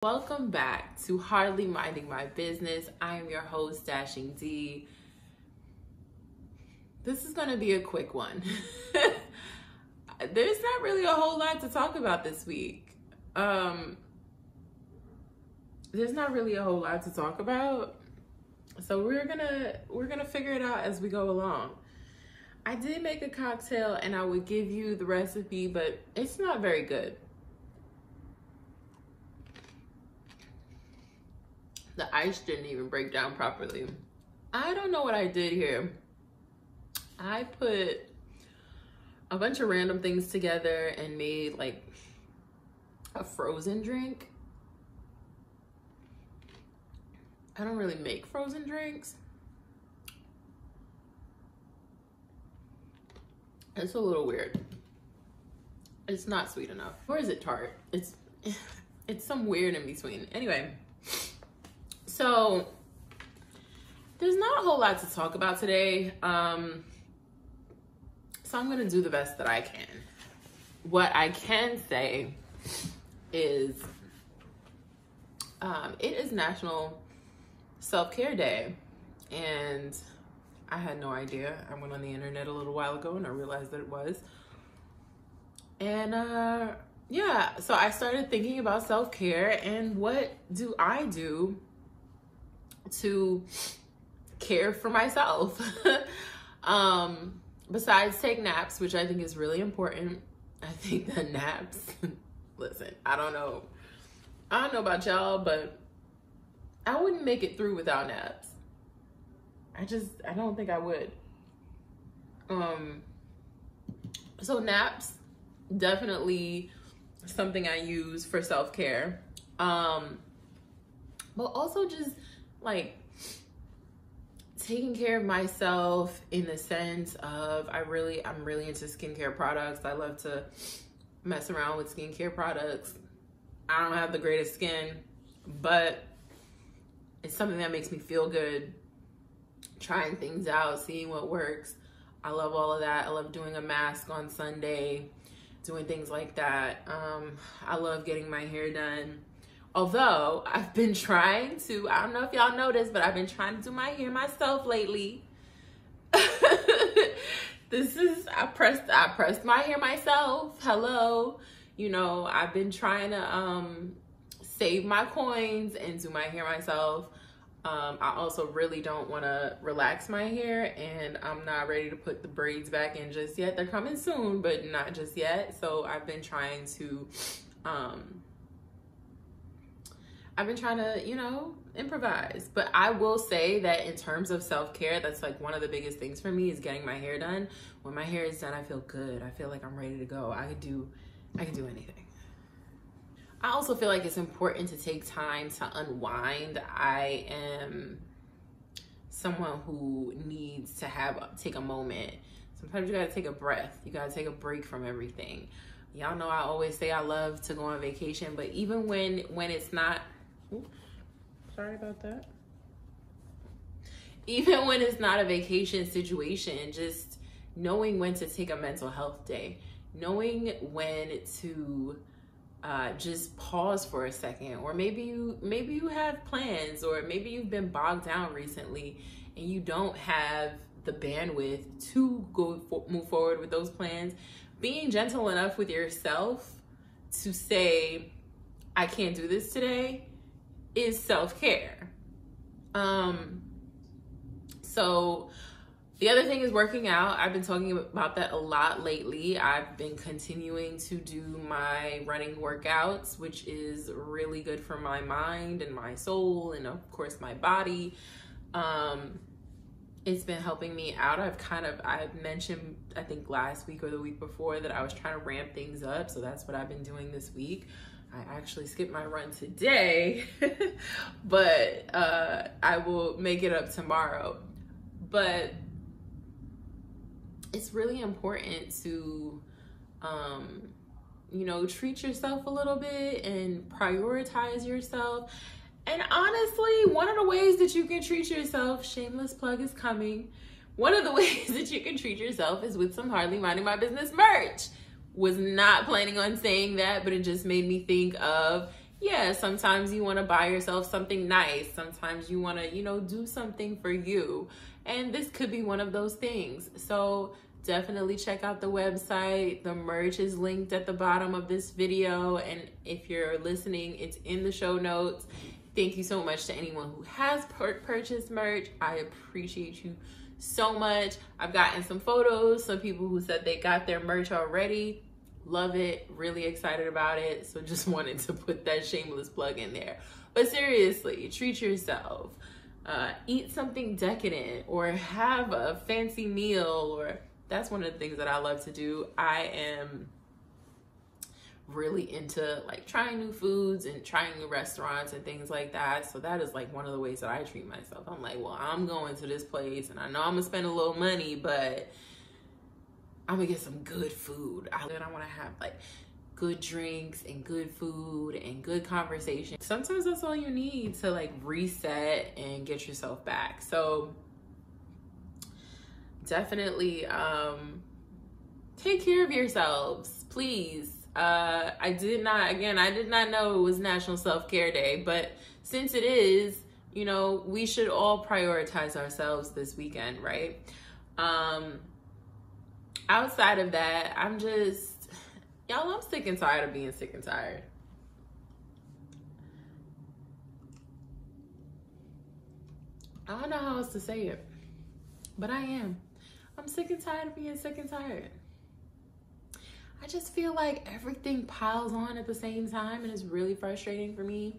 Welcome back to Hardly Minding My Business. I am your host, Dashing D. This is going to be a quick one. There's not really a whole lot to talk about this week. There's not really a whole lot to talk about. So we're gonna figure it out as we go along. I did make a cocktail and I would give you the recipe, but it's not very good. The ice didn't even break down properly. I don't know what I did here. I put a bunch of random things together and made like a frozen drink. I don't really make frozen drinks. It's a little weird. It's not sweet enough. Or is it tart? It's some weird in between. Anyway. So there's not a whole lot to talk about today. So I'm gonna do the best that I can. What I can say is it is National Self-Care Day, and I had no idea. I went on the internet a little while ago and I realized that it was. And yeah, so I started thinking about self-care and what do I do to care for myself besides take naps, which I think is really important. I think that naps, listen, I don't know about y'all, but I wouldn't make it through without naps. I don't think I would. So naps, definitely something I use for self-care. But also just like taking care of myself in the sense of I'm really into skincare products. I love to mess around with skincare products. I don't have the greatest skin, but it's something that makes me feel good. Trying things out, seeing what works. I love all of that. I love doing a mask on Sunday, doing things like that. I love getting my hair done. Although I've been trying to, I don't know if y'all noticed, but I've been trying to do my hair myself lately. I pressed my hair myself. Hello. You know, I've been trying to save my coins and do my hair myself. I also really don't want to relax my hair, and I'm not ready to put the braids back in just yet. They're coming soon, but not just yet. So I've been trying to you know, improvise. But I will say that in terms of self-care, that's like one of the biggest things for me is getting my hair done. When my hair is done, I feel good. I feel like I'm ready to go. I can do anything. I also feel like it's important to take time to unwind. I am someone who needs to take a moment. Sometimes you gotta take a breath. You gotta take a break from everything. Y'all know I always say I love to go on vacation, but even when it's not, oops, sorry about that. Even when it's not a vacation situation, just knowing when to take a mental health day, knowing when to just pause for a second, or maybe you have plans, or maybe you've been bogged down recently and you don't have the bandwidth to move forward with those plans. Being gentle enough with yourself to say, I can't do this today, is self-care. So the other thing is working out. I've been talking about that a lot lately. I've been continuing to do my running workouts, which is really good for my mind and my soul and of course my body. It's been helping me out. I've mentioned, I think last week or the week before, that I was trying to ramp things up. So that's what I've been doing this week. I actually skipped my run today, but I will make it up tomorrow. But it's really important to, you know, treat yourself a little bit and prioritize yourself. And honestly, one of the ways that you can treat yourself, shameless plug is coming. One of the ways that you can treat yourself is with some Hardly Minding My Business merch. Was not planning on saying that, but it just made me think of yeah, sometimes you want to buy yourself something nice. Sometimes you want to, do something for you. And this could be one of those things. So definitely check out the website. The merch is linked at the bottom of this video. And if you're listening, it's in the show notes. Thank you so much to anyone who has purchased merch. I appreciate you so much. I've gotten some photos, some people who said they got their merch already. Love it, really excited about it. So just wanted to put that shameless plug in there. But seriously, treat yourself. Eat something decadent or have a fancy meal, or that's one of the things that I love to do. I am really into like trying new foods and trying new restaurants and things like that. So that is like one of the ways that I treat myself. I'm like, well, I'm going to this place and I know I'm gonna spend a little money, but I'm gonna get some good food. I want to have like good drinks and good food and good conversation. Sometimes that's all you need to like reset and get yourself back. So definitely take care of yourselves, please. I did not know it was National Self-Care Day, but since it is, we should all prioritize ourselves this weekend, right? Outside of that, I'm sick and tired of being sick and tired. I don't know how else to say it, but I am. I'm sick and tired of being sick and tired. I just feel like everything piles on at the same time, and it's really frustrating for me.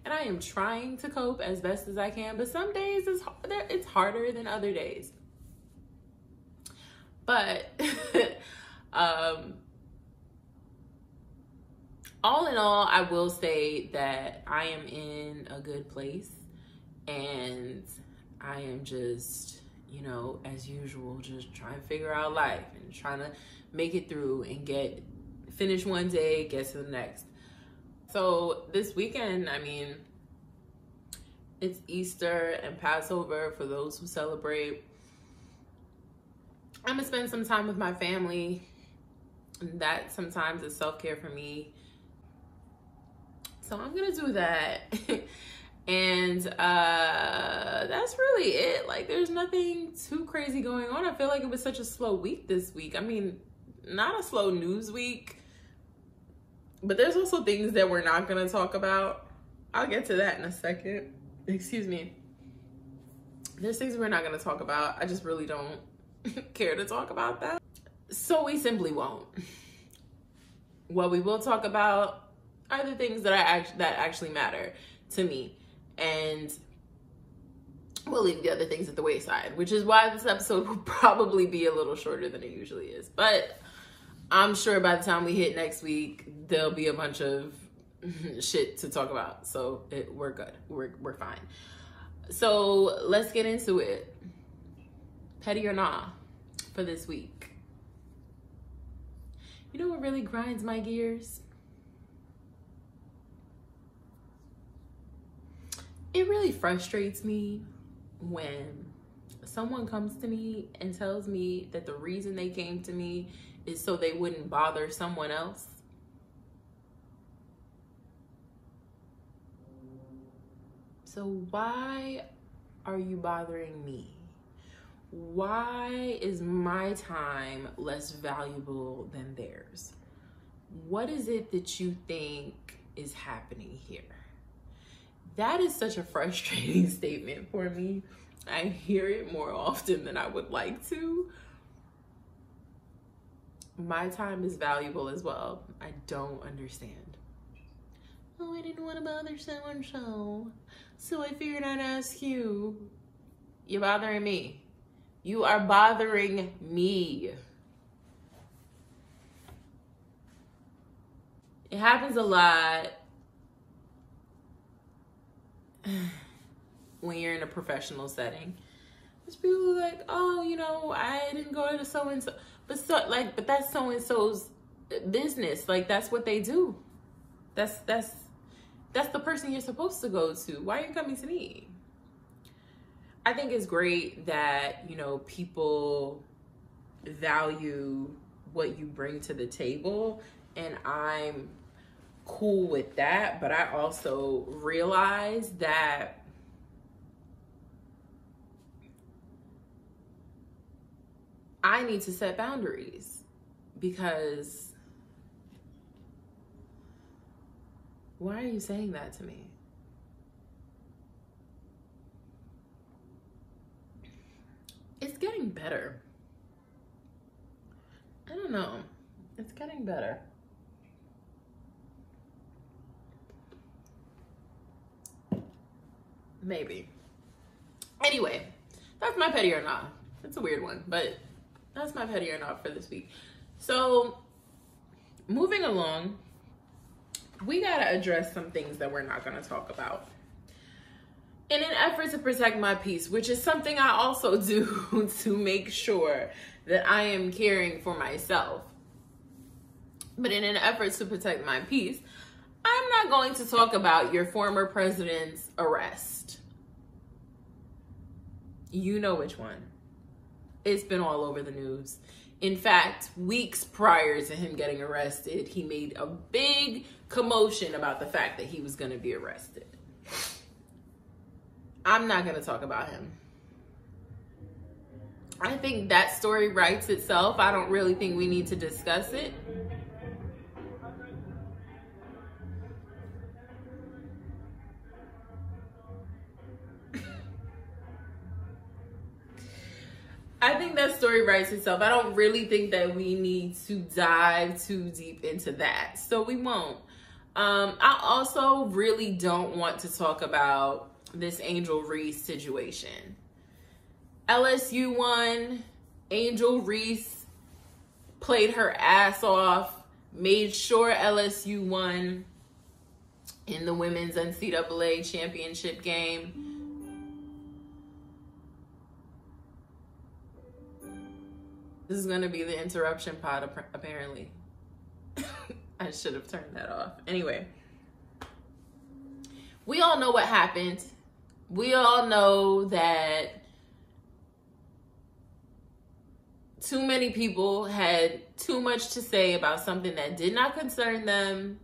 And I am trying to cope as best as I can, but some days it's harder than other days. But all in all, I will say that I am in a good place, and I am just, as usual, just trying to figure out life and trying to make it through and finish one day, get to the next. So this weekend, it's Easter and Passover for those who celebrate. I'm gonna spend some time with my family. That sometimes is self-care for me. So I'm gonna do that. And that's really it. Like, there's nothing too crazy going on. I feel like it was such a slow week this week. Not a slow news week, but there's also things that we're not gonna talk about. I'll get to that in a second. Excuse me. There's things we're not gonna talk about. I just really don't care to talk about that. So we simply won't. What we will talk about are the things that actually matter to me. And we'll leave the other things at the wayside, which is why this episode will probably be a little shorter than it usually is. But I'm sure by the time we hit next week, there'll be a bunch of shit to talk about. So we're good. We're fine. So let's get into it. Petty or nah for this week. You know what really grinds my gears? It really frustrates me when someone comes to me and tells me that the reason they came to me is so they wouldn't bother someone else. So why are you bothering me? Why is my time less valuable than theirs? What is it that you think is happening here? That is such a frustrating statement for me. I hear it more often than I would like to. My time is valuable as well. I don't understand. Oh, I didn't want to bother so-and-so, so I figured I'd ask you. You're bothering me. You are bothering me. It happens a lot when you're in a professional setting. There's people like, oh, I didn't go to so-and-so. But that's so-and-so's business. Like, that's what they do. That's the person you're supposed to go to. Why are you coming to me? I think it's great that, people value what you bring to the table. And I'm cool with that, but I also realized that I need to set boundaries, because why are you saying that to me? It's getting better. I don't know. It's getting better. Maybe. Anyway, that's my petty or not. It's a weird one, but that's my petty or not for this week. So, moving along, we gotta address some things that we're not gonna talk about in an effort to protect my peace, which is something I also do to make sure that I am caring for myself. But in an effort to protect my peace, I'm not going to talk about your former president's arrest. You know which one. It's been all over the news. In fact, weeks prior to him getting arrested, he made a big commotion about the fact that he was going to be arrested. I'm not going to talk about him. I think that story writes itself. I don't really think we need to discuss it. I think that story writes itself. I don't really think that we need to dive too deep into that, so we won't. I also really don't want to talk about this Angel Reese situation. LSU won. Angel Reese played her ass off, made sure LSU won in the women's NCAA championship game. This is going to be the interruption pod, apparently. I should have turned that off. Anyway, we all know what happened. We all know that too many people had too much to say about something that did not concern them.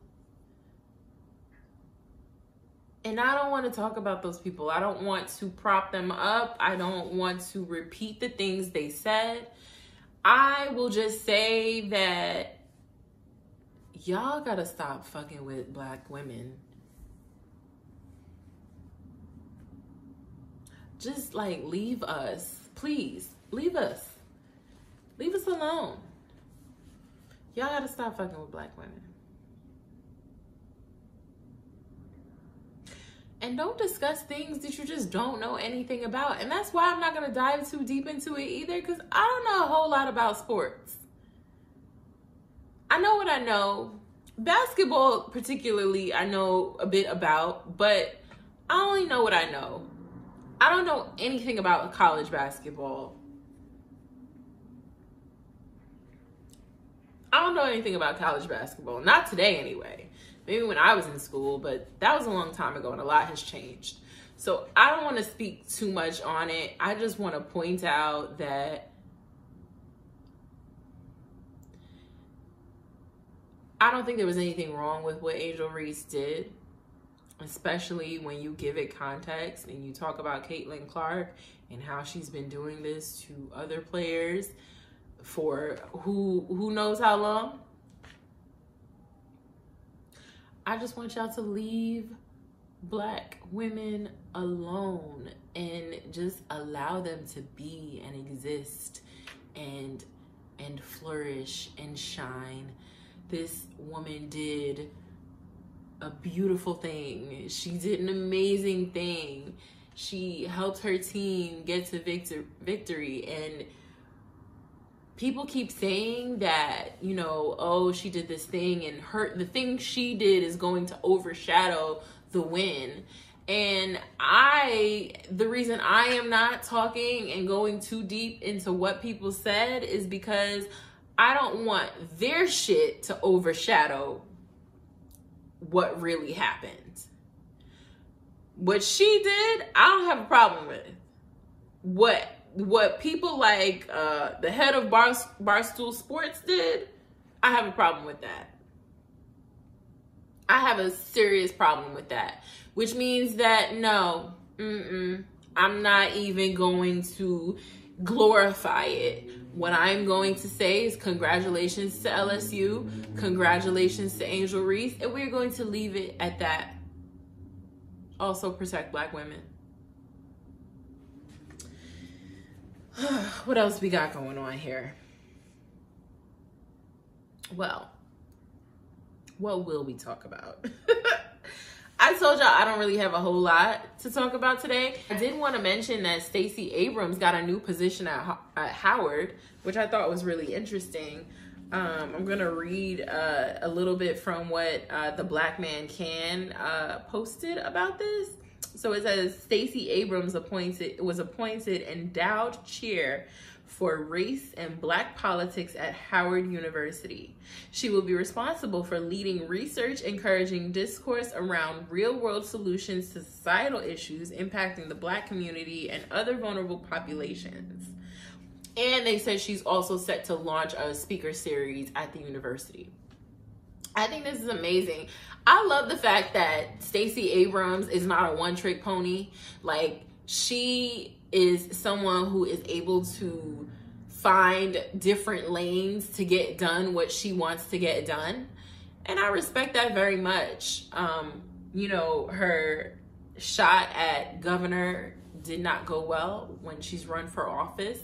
And I don't want to talk about those people. I don't want to prop them up. I don't want to repeat the things they said. I will just say that y'all gotta stop fucking with Black women. Just like leave us. Please, leave us. Leave us alone. Y'all gotta stop fucking with Black women. And don't discuss things that you just don't know anything about. And that's why I'm not going to dive too deep into it either, because I don't know a whole lot about sports. I know what I know. Basketball, particularly, I know a bit about, but I only know what I know. I don't know anything about college basketball. I don't know anything about college basketball. Not today, anyway. Maybe when I was in school, but that was a long time ago and a lot has changed. So I don't want to speak too much on it. I just want to point out that I don't think there was anything wrong with what Angel Reese did, especially when you give it context and you talk about Caitlin Clark and how she's been doing this to other players for who knows how long. I just want y'all to leave Black women alone and just allow them to be and exist and flourish and shine. This woman did a beautiful thing. She did an amazing thing. She helped her team get to victory. And people keep saying that, you know, oh, she did this thing and the thing she did is going to overshadow the win. And the reason I am not talking and going too deep into what people said is because I don't want their shit to overshadow what really happened. What she did, I don't have a problem with. What people like the head of Barstool Sports did, I have a problem with that. I have a serious problem with that, which means that no, I'm not even going to glorify it. What I'm going to say is congratulations to LSU, congratulations to Angel Reese, and we're going to leave it at that. Also protect Black women. What else we got going on here? Well, what will we talk about? I told y'all I don't really have a whole lot to talk about today. I did want to mention that Stacey Abrams got a new position at Howard, which I thought was really interesting. I'm going to read a little bit from what the Black Man Can posted about this. So it says, Stacey Abrams was appointed endowed chair for race and Black politics at Howard University. She will be responsible for leading research, encouraging discourse around real-world solutions to societal issues impacting the Black community and other vulnerable populations. And they said she's also set to launch a speaker series at the university. I think this is amazing. I love the fact that Stacey Abrams is not a one-trick pony. Like, she is someone who is able to find different lanes to get done what she wants to get done. And I respect that very much. You know, her shot at governor did not go well when she's run for office.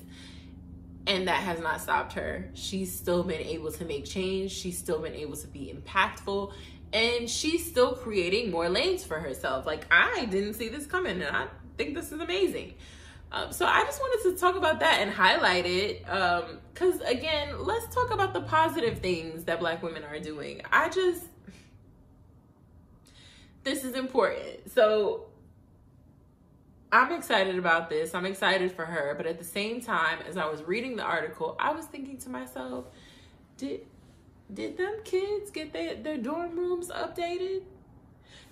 And that has not stopped her. She's still been able to make change. She's still been able to be impactful. And she's still creating more lanes for herself. Like, I didn't see this coming, and I think this is amazing. So I just wanted to talk about that and highlight it. Because, again, let's talk about the positive things that Black women are doing. This is important. So I'm excited about this. I'm excited for her. But at the same time, as I was reading the article, I was thinking to myself, did them kids get their dorm rooms updated?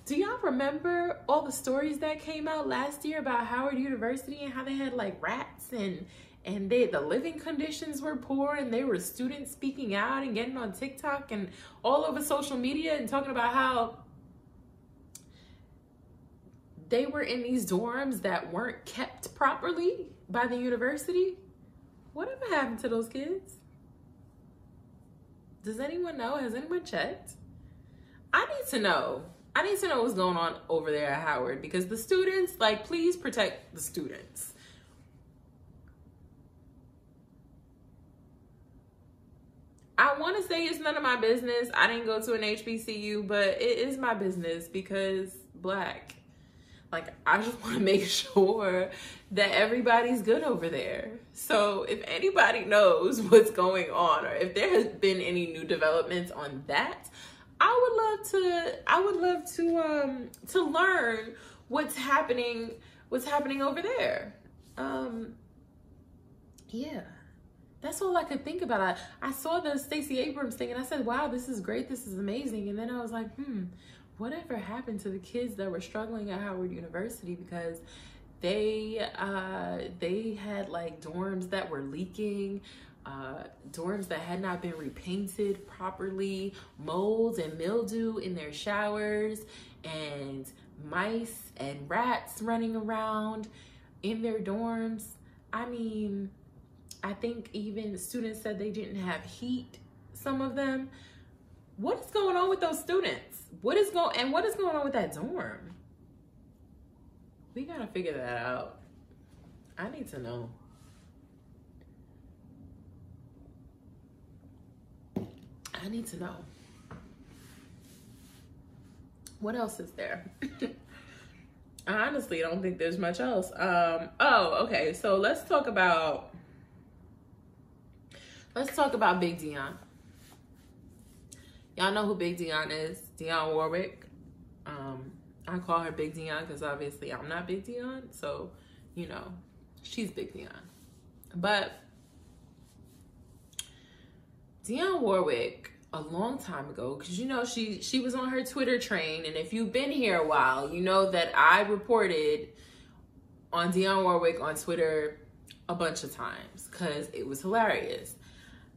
Do y'all remember all the stories that came out last year about Howard University and how they had like rats and the living conditions were poor, and they were students speaking out and getting on TikTok and all over social media and talking about how they were in these dorms that weren't kept properly by the university? Whatever happened to those kids? Does anyone know? Has anyone checked? I need to know. I need to know what's going on over there at Howard, because the students, like, please protect the students. I want to say it's none of my business. I didn't go to an HBCU, but it is my business because Black. Like, I just want to make sure that everybody's good over there. So if anybody knows what's going on, or if there has been any new developments on that, I would love to learn what's happening over there. Yeah. That's all I could think about. I saw the Stacey Abrams thing and I said, wow, this is great. This is amazing. And then I was like, whatever happened to the kids that were struggling at Howard University, because they had like dorms that were leaking, dorms that had not been repainted properly, molds and mildew in their showers, and mice and rats running around in their dorms. I mean, I think even students said they didn't have heat, some of them. What is going on with those students? What is going on with that dorm? We gotta figure that out. I need to know. I need to know. What else is there? I honestly don't think there's much else. Oh, okay. So let's talk about Big Dionne. Y'all know who Big Dionne is. Dionne Warwick. I call her Big Dionne because obviously I'm not Big Dionne. So, you know, she's Big Dionne. But Dionne Warwick, a long time ago, because you know she was on her Twitter train, and if you've been here a while, you know that I reported on Dionne Warwick on Twitter a bunch of times because it was hilarious.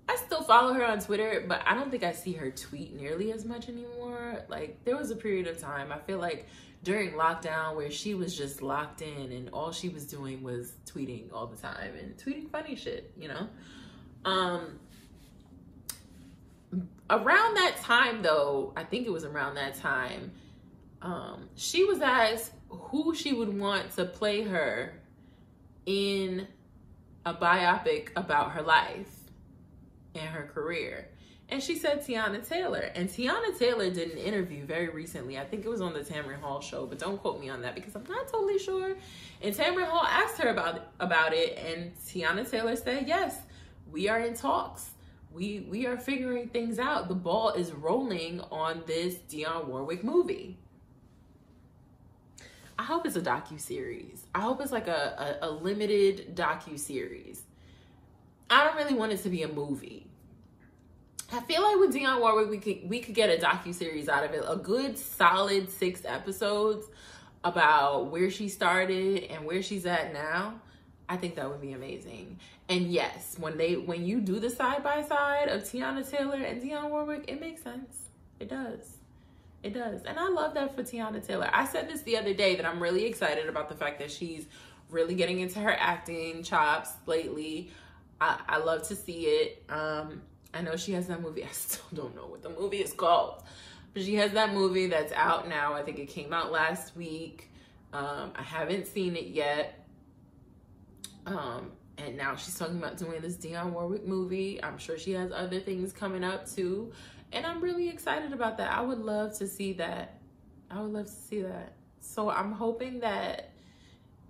I still follow her on Twitter, but I don't think I see her tweet nearly as much anymore. Like, there was a period of time, I feel like during lockdown, where she was just locked in and all she was doing was tweeting all the time and tweeting funny shit, you know? Around that time, though, I think it was around that time, she was asked who she would want to play her in a biopic about her life and her career. And she said Teyana Taylor. And Teyana Taylor did an interview very recently. I think it was on the Tamron Hall show, but don't quote me on that because I'm not totally sure. And Tamron Hall asked her about it, and Teyana Taylor said, yes, we are in talks. We are figuring things out. The ball is rolling on this Dionne Warwick movie. I hope it's a docuseries. I hope it's like a limited docuseries. I don't really want it to be a movie. I feel like with Dionne Warwick, we could get a docuseries out of it. A good solid 6 episodes about where she started and where she's at now. I think that would be amazing. And yes, when you do the side-by-side of Teyana Taylor and Dionne Warwick, it makes sense. It does. It does. And I love that for Teyana Taylor. I said this the other day that I'm really excited about the fact that she's really getting into her acting chops lately. I love to see it. I know she has that movie. I still don't know what the movie is called. But she has that movie that's out now. I think it came out last week. I haven't seen it yet. And now she's talking about doing this Dionne Warwick movie. I'm sure she has other things coming up too. And I'm really excited about that. I would love to see that. I would love to see that. So I'm hoping that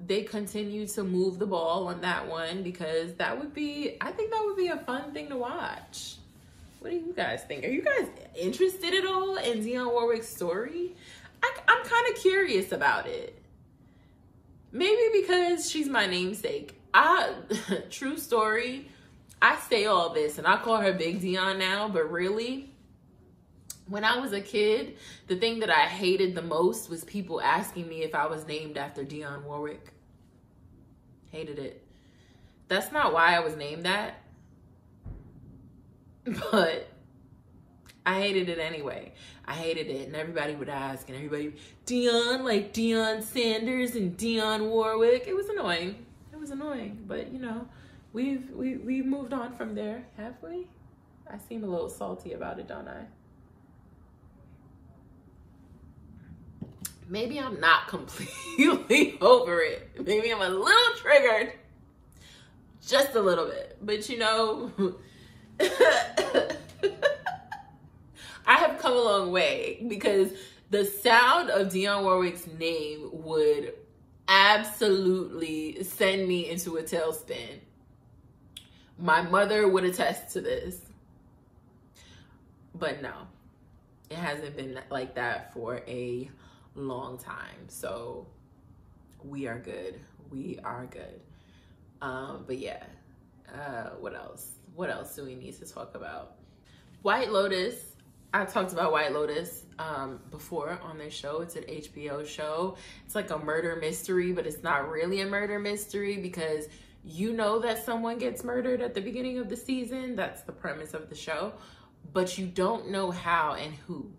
they continue to move the ball on that one, because I think that would be a fun thing to watch. What do you guys think? Are you guys interested at all in Dionne Warwick's story? I'm kind of curious about it. Maybe because she's my namesake. True story, I say all this and I call her Big Dionne now, but really, when I was a kid, the thing that I hated the most was people asking me if I was named after Dionne Warwick. Hated it. That's not why I was named that, but I hated it anyway. I hated it, and everybody would ask, and everybody, Dionne, like Deion Sanders and Dionne Warwick. It was annoying. It was annoying, but you know, we've moved on from there, have we? I seem a little salty about it, don't I? Maybe I'm not completely over it. Maybe I'm a little triggered. Just a little bit. But you know, I have come a long way, because the sound of Dionne Warwick's name would absolutely send me into a tailspin. My mother would attest to this. But no, it hasn't been like that for a long time. So we are good. We are good. But yeah, what else do we need to talk about? White Lotus. I talked about White Lotus before on this show. It's an HBO show. It's like a murder mystery, but it's not really a murder mystery, because you know that someone gets murdered at the beginning of the season. That's the premise of the show, but you don't know how and who.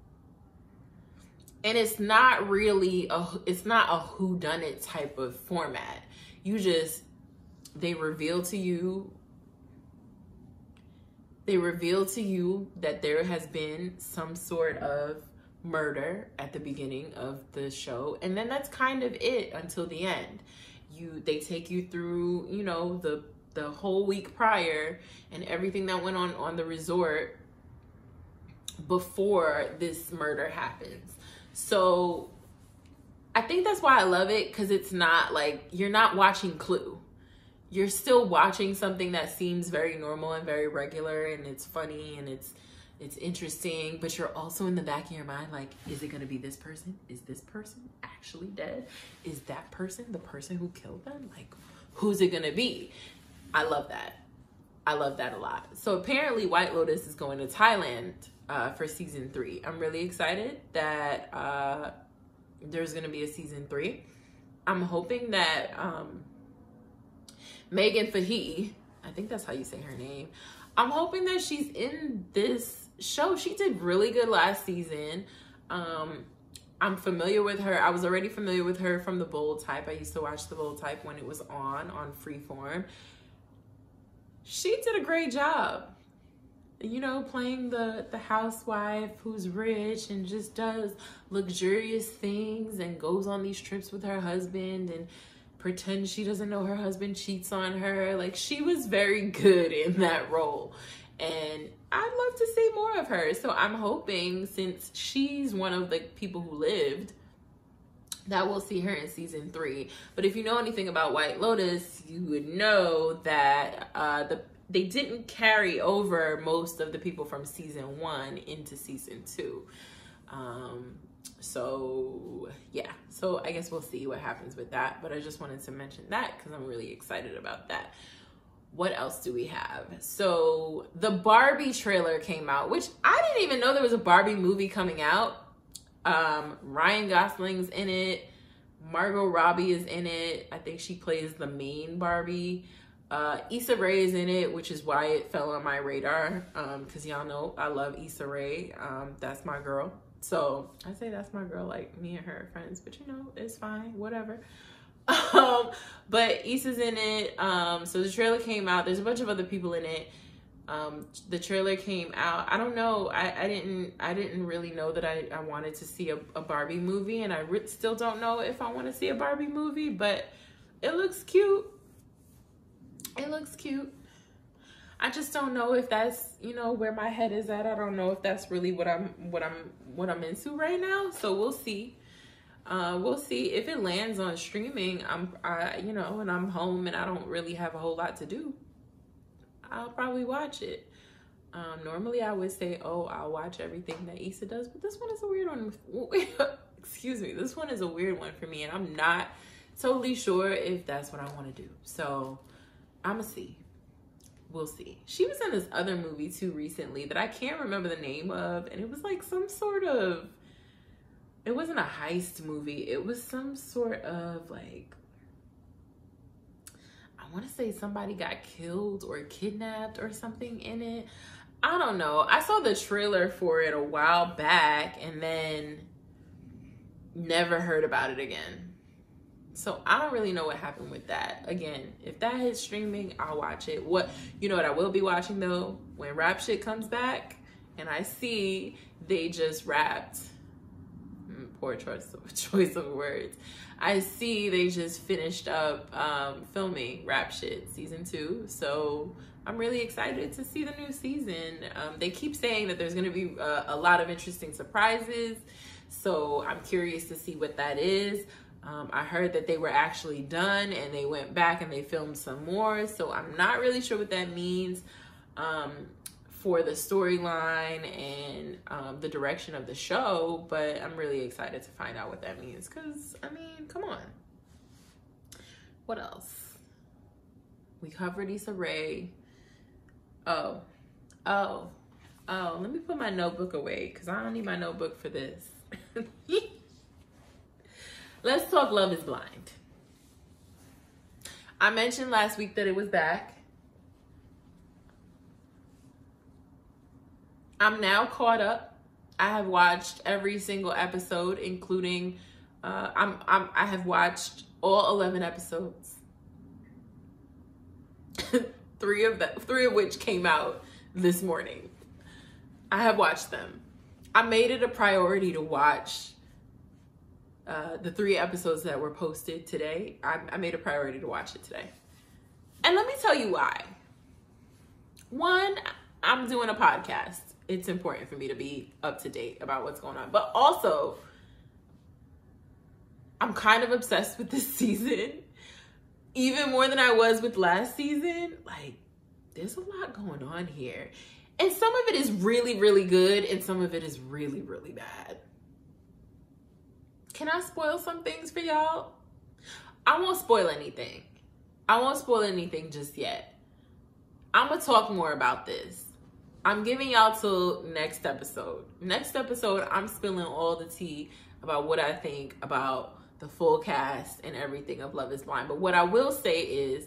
And it's not really it's not a whodunit type of format. They reveal to you that there has been some sort of murder at the beginning of the show, and then that's kind of it until the end. They take you through, you know, the whole week prior and everything that went on the resort before this murder happens. So I think that's why I love it, because it's not like you're not watching Clue. You're still watching something that seems very normal and very regular, and it's funny and it's interesting, but you're also in the back of your mind like, is it going to be this person? Is this person actually dead? Is that person the person who killed them? Like, who's it going to be? I love that. I love that a lot. So apparently White Lotus is going to Thailand for season 3. I'm really excited that there's going to be a season 3. I'm hoping that Megan Fahey, I think that's how you say her name, I'm hoping that she's in this show. She did really good last season. I'm familiar with her. I was already familiar with her from The Bold Type. I used to watch The Bold Type when it was on Freeform. She did a great job, you know, playing the housewife who's rich and just does luxurious things and goes on these trips with her husband and pretends she doesn't know her husband cheats on her. Like, she was very good in that role. And I'd love to see more of her. So I'm hoping, since she's one of the people who lived, that we'll see her in season 3. But if you know anything about White Lotus, you would know that they didn't carry over most of the people from season 1 into season 2. So yeah, so I guess we'll see what happens with that. But I just wanted to mention that because I'm really excited about that. What else do we have? So the Barbie trailer came out, which I didn't even know there was a Barbie movie coming out. Ryan Gosling's in it. Margot Robbie is in it. I think she plays the main Barbie. Issa Rae is in it, which is why it fell on my radar. Because y'all know I love Issa Rae. That's my girl. So I say that's my girl, like me and her are friends, but you know, it's fine, whatever. But Issa's in it. So the trailer came out. There's a bunch of other people in it. The trailer came out. I don't know. I didn't really know that I wanted to see a Barbie movie, and I still don't know if I want to see a Barbie movie, but it looks cute. It looks cute. I just don't know if that's, you know, where my head is at. I don't know if that's really what I'm into right now. So we'll see. We'll see if it lands on streaming. You know, and I'm home and I don't really have a whole lot to do, I'll probably watch it. Normally I would say, oh, I'll watch everything that Issa does, but this one is a weird one. Excuse me. This one is a weird one for me, and I'm not totally sure if that's what I want to do. So I'm gonna see. We'll see. She was in this other movie too recently that I can't remember the name of, and it was like some sort of, it wasn't a heist movie. It was some sort of like, I want to say somebody got killed or kidnapped or something in it. I don't know. I saw the trailer for it a while back and then never heard about it again. So I don't really know what happened with that. Again, if that hits streaming, I'll watch it. You know what I will be watching though? When Rap Shit comes back and I see they just wrapped, poor choice of words. I see they just finished up filming Rap Shit season 2. So I'm really excited to see the new season. They keep saying that there's gonna be a lot of interesting surprises. So I'm curious to see what that is. I heard that they were actually done and they went back and they filmed some more. So I'm not really sure what that means for the storyline and the direction of the show, but I'm really excited to find out what that means. Because, I mean, come on. What else? We covered Issa Rae. Oh, let me put my notebook away because I don't need my notebook for this. Let's talk Love is Blind. I mentioned last week that it was back. I'm now caught up. I have watched every single episode, including I have watched all 11 episodes. three of which came out this morning. I have watched them. I made it a priority to watch the 3 episodes that were posted today. I made a priority to watch it today. And let me tell you why. One, I'm doing a podcast. It's important for me to be up to date about what's going on. But also, I'm kind of obsessed with this season. Even more than I was with last season. Like, there's a lot going on here. And some of it is really, really good. And some of it is really, really bad. Can I spoil some things for y'all? I won't spoil anything. I won't spoil anything just yet. I'm going to talk more about this. I'm giving y'all till next episode. Next episode, I'm spilling all the tea about what I think about the full cast and everything of Love is Blind. But what I will say is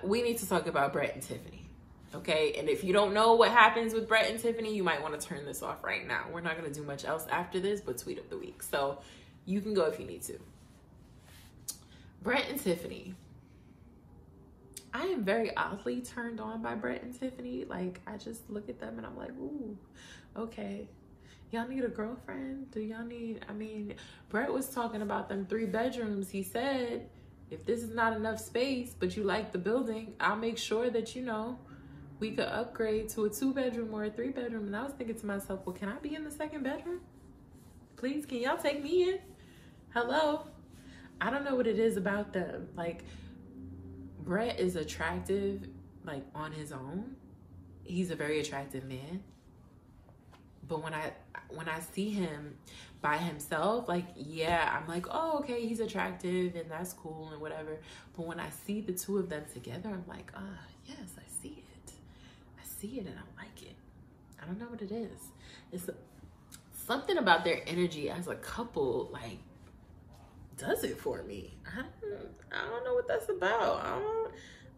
we need to talk about Brett and Tiffany. Okay, and if you don't know what happens with Brett and Tiffany, you might want to turn this off right now. We're not going to do much else after this but tweet of the week. So you can go if you need to. Brett and Tiffany. I am very oddly turned on by Brett and Tiffany. Like, I just look at them and I'm like, ooh, okay. Y'all need a girlfriend? Do y'all need, I mean, Brett was talking about them 3 bedrooms. He said, if this is not enough space, but you like the building, I'll make sure that, you know, we could upgrade to a 2-bedroom or a 3-bedroom. And I was thinking to myself, well, can I be in the 2nd bedroom? Please, can y'all take me in? Hello? I don't know what it is about them. Like, Brett is attractive, like, on his own. He's a very attractive man. But when I see him by himself, like, yeah, I'm like, oh, okay, he's attractive and that's cool and whatever. But when I see the 2 of them together, I'm like, yes, I see it. I see it and I like it. I don't know what it is. It's something about their energy as a couple, like, does it for me. I don't know what that's about.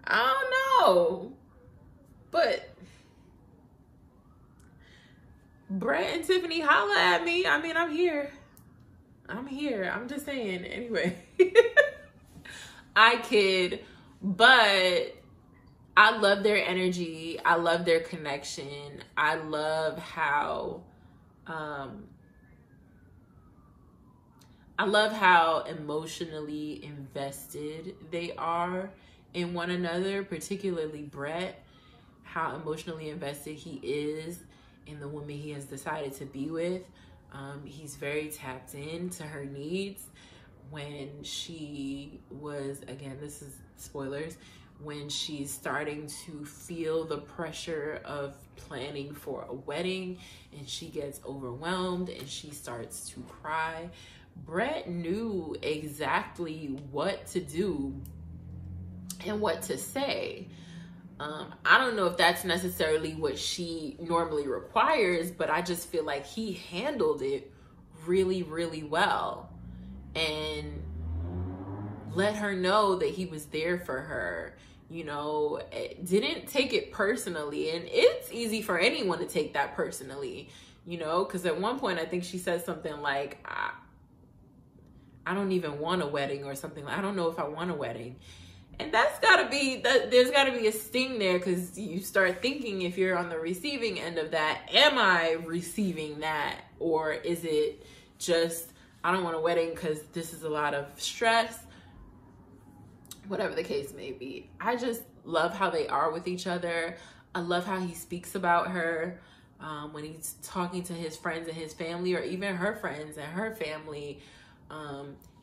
I don't know. But Brett and Tiffany, holla at me. I mean, I'm here. I'm just saying. Anyway, I kid, but I love their energy. I love their connection. I love how emotionally invested they are in one another, particularly Brett, how emotionally invested he is in the woman he has decided to be with. He's very tapped into her needs. When she was, again, this is spoilers, when she's starting to feel the pressure of planning for a wedding and she gets overwhelmed and she starts to cry, Brett knew exactly what to do and what to say. I don't know if that's necessarily what she normally requires, but I just feel like he handled it really, really well and let her know that he was there for her. You know, didn't take it personally. And it's easy for anyone to take that personally, you know, because at one point I think she said something like, I don't even want a wedding or something. I don't know if I want a wedding. And that's gotta be, there's gotta be a sting there, because you start thinking, if you're on the receiving end of that, am I receiving that? Or is it just, I don't want a wedding because this is a lot of stress? Whatever the case may be. I just love how they are with each other. I love how he speaks about her when he's talking to his friends and his family, or even her friends and her family.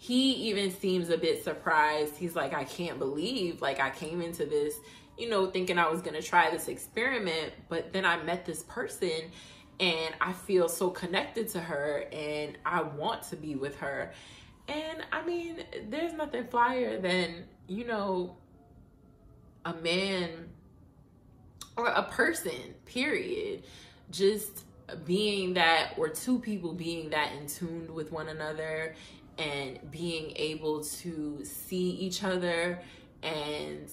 He even seems a bit surprised. He's like, I can't believe, like, I came into this, you know, thinking I was going to try this experiment, but then I met this person and I feel so connected to her and I want to be with her. And I mean, there's nothing flyer than, you know, a man or a person, period, just being that, or 2 people being that in tune with one another and being able to see each other and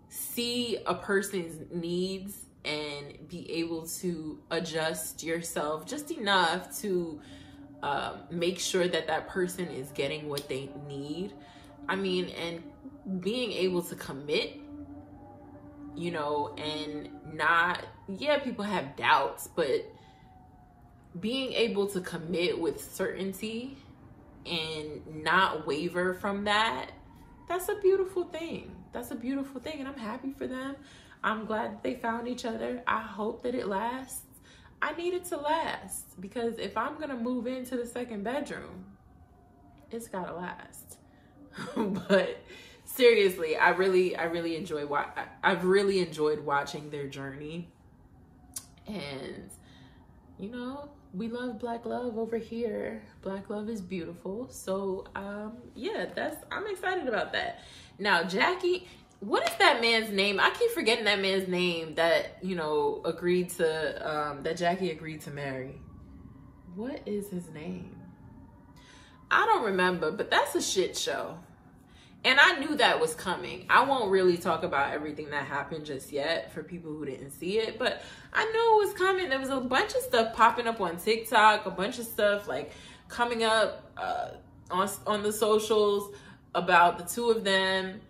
see a person's needs and be able to adjust yourself just enough to make sure that that person is getting what they need. I mean, and being able to commit, you know, and not, yeah, people have doubts, but being able to commit with certainty and not waver from that, that's a beautiful thing. That's a beautiful thing. And I'm happy for them. I'm glad that they found each other. I hope that it lasts. I need it to last, because if I'm going to move into the 2nd bedroom, it's got to last. But seriously, I've really enjoyed watching their journey. And, you know, we love Black love over here. Black love is beautiful. So, yeah, I'm excited about that. Now, Jackie, what is that man's name? I keep forgetting that man's name that, you know, that Jackie agreed to marry. What is his name? I don't remember, but that's a shit show. And I knew that was coming. I won't really talk about everything that happened just yet for people who didn't see it, but I knew it was coming. There was a bunch of stuff popping up on TikTok, a bunch of stuff like coming up on the socials about the two of them.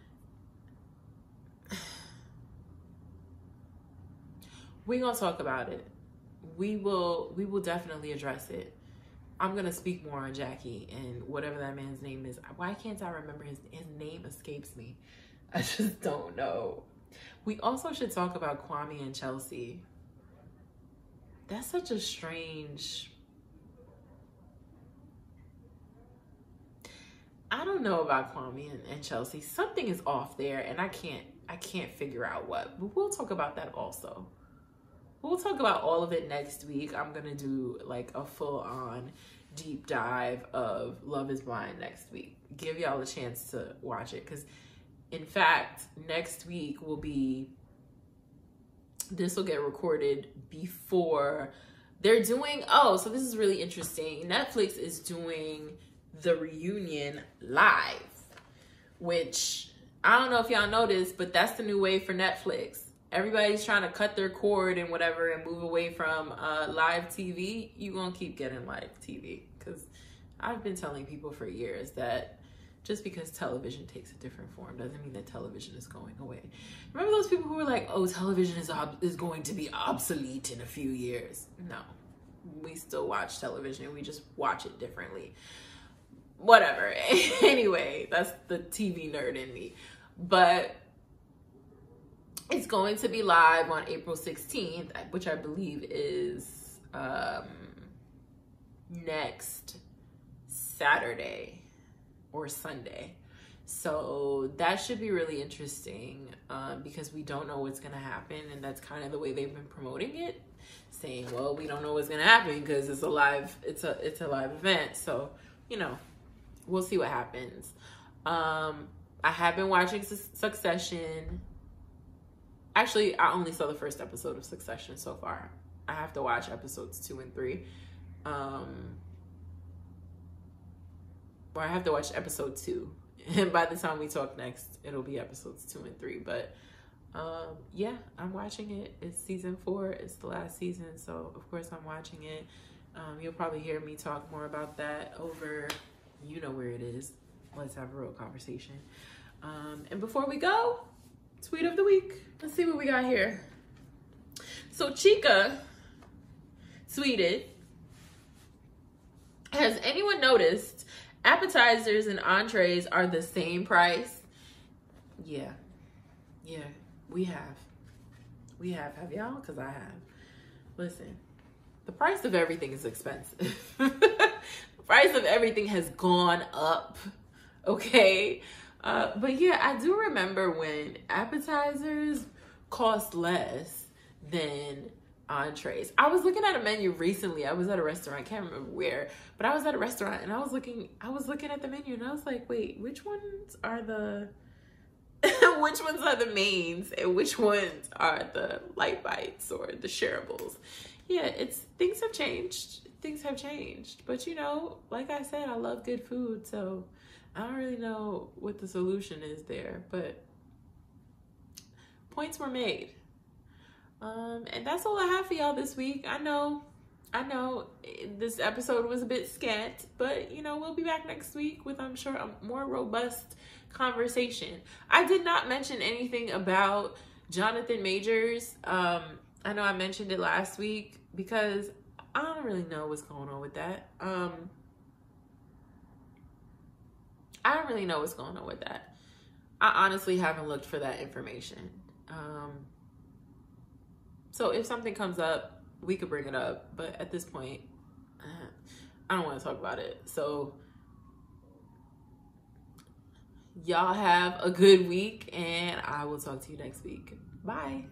We're gonna talk about it. We will definitely address it. I'm gonna speak more on Jackie and whatever that man's name is. Why can't I remember his name? Escapes me. I just don't know. We also should talk about Kwame and Chelsea. That's such a strange. I don't know about Kwame and Chelsea. Something is off there, and I can't figure out what. But we'll talk about that also. We'll talk about all of it next week. I'm going to do like a full-on deep dive of Love is Blind next week. Give y'all a chance to watch it. Because, in fact, next week will be... This will get recorded before... They're doing... Oh, so this is really interesting. Netflix is doing the reunion live. Which, I don't know if y'all noticed, but that's the new wave for Netflix. Everybody's trying to cut their cord and whatever and move away from live TV. You're going to keep getting live TV. Because I've been telling people for years that just because television takes a different form doesn't mean that television is going away. Remember those people who were like, oh, television is going to be obsolete in a few years? No. We still watch television. We just watch it differently. Whatever. Anyway, that's the TV nerd in me. But... it's going to be live on April 16th, which I believe is next Saturday or Sunday. So that should be really interesting because we don't know what's going to happen. And that's kind of the way they've been promoting it, saying, well, we don't know what's going to happen because it's a live event. So, you know, we'll see what happens. I have been watching Succession. Actually, I only saw the first episode of Succession so far. I have to watch episodes 2 and 3. Or I have to watch episode 2. And by the time we talk next, it'll be episodes 2 and 3. But yeah, I'm watching it. It's season 4. It's the last season. So, of course, I'm watching it. You'll probably hear me talk more about that over, you know where it is. Let's have a real conversation. And before we go... tweet of the week. Let's see what we got here. So Chica tweeted, has anyone noticed appetizers and entrees are the same price? Yeah, we have. Have y'all? Because I have. Listen, the price of everything is expensive. The price of everything has gone up. Okay? But yeah, I do remember when appetizers cost less than entrees. I was looking at a menu recently. I was at a restaurant, I can't remember where, but I was at a restaurant and I was looking at the menu and I was like, wait, which ones are the mains and which ones are the light bites or the shareables? Yeah, things have changed. Things have changed. But you know, like I said, I love good food, so I don't really know what the solution is there, but points were made. And that's all I have for y'all this week. I know this episode was a bit scant, but you know, we'll be back next week with, I'm sure, a more robust conversation. I did not mention anything about Jonathan Majors. I know I mentioned it last week because I don't really know what's going on with that. I don't really know what's going on with that. I honestly haven't looked for that information. So if something comes up, we could bring it up. But at this point, I don't want to talk about it. So y'all have a good week and I will talk to you next week. Bye.